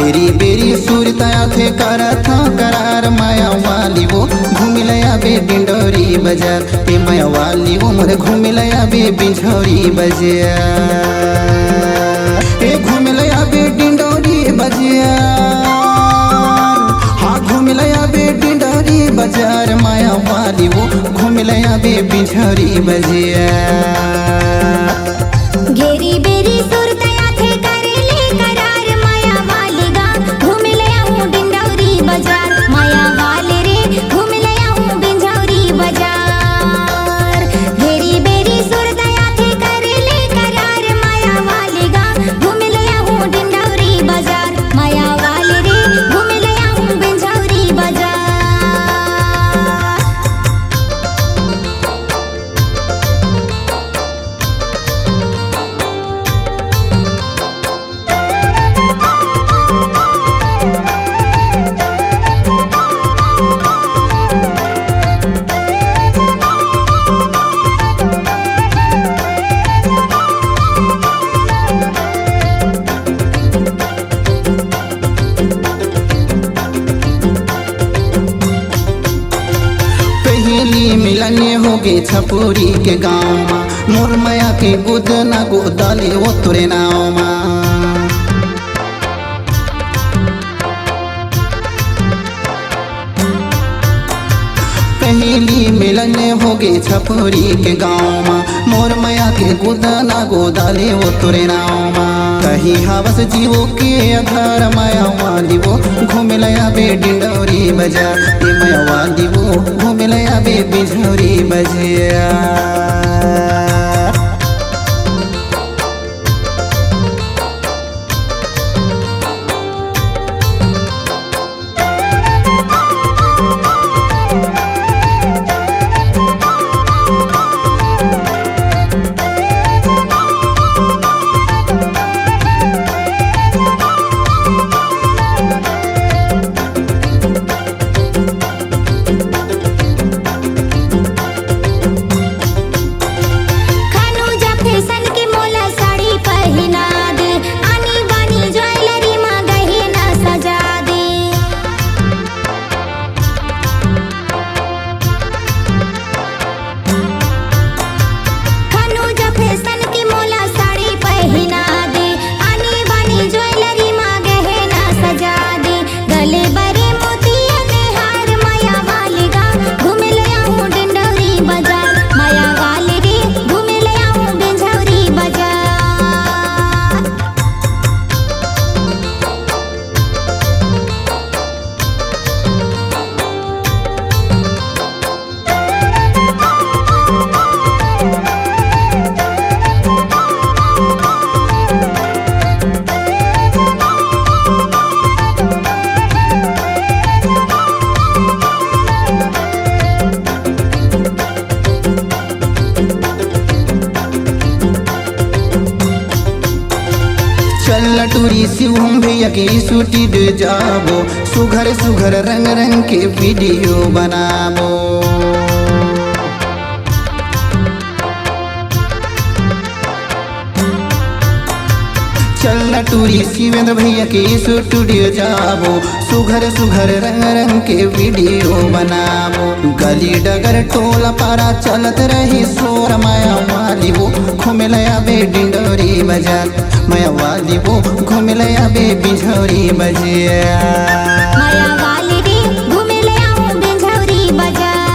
बेरी बेरी सूरताया थे करत करार माया वाली वो घूमिलया बे डिंडोरी बाजार ए माया वाली वो मोर घूमिलया बे बिझौरी बाजार ए घूमिलया बे डिंडोरी बाजार हाँ घूमिलया बे डिंडोरी बाजार माया वाली वो घूमिलया बे बिझौरी बाजार घेरी बेरी सुरतया थे करेले करार माया वाली गा घूमिलया हूँ डिंडौरी बाजार माया वाले रे घूमिलया हूँ बिझौरी बाजार घेरी बेरी सुरतया थे करेले करार माया वाली गा घूमिलया हूँ डिंडौरी बाजार माया वाले रे घूमिलया हूँ बिझौरी बाजार। मिलन होगे छपुरी के गाँव में मोर माया के गुद ना गोदाले वो तुरे नाव में पहली मिलन होगे छपुरी के गाँव में मोर माया के गुद ना गोदाले वो तुरे नाव में कहीं हवस जीवो के अधार माया वाली वो घूमिलया बे डिंडौरी बाजार ए माया वाली वो घूमिलया बे बिझौरी बाजार। टूरी शिवम भैया के सूटी दे जाबो सुघर सुघर रंग रंग के वीडियो बनाबो चल टूरी शिवेंद्र भैया के स्टूडियो जाबो सुघर सुघर रंग रंग के वीडियो बनाबो गली डगर टोला पारा चलत रही सोर माया वाली वो घूमिलया बे डिंडौरी बाजार माया वाली वो घूमिलया बे बिझौरी बाजार माया वाली रे घूमिलया हूँ बिझौरी बाजार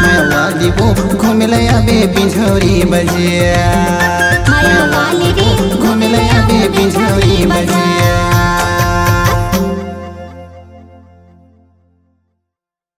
माया वाली वो घूमिलया बे बिझौरी बाजार माया वाली रे घूमिलया बे बिझौरी बाजार।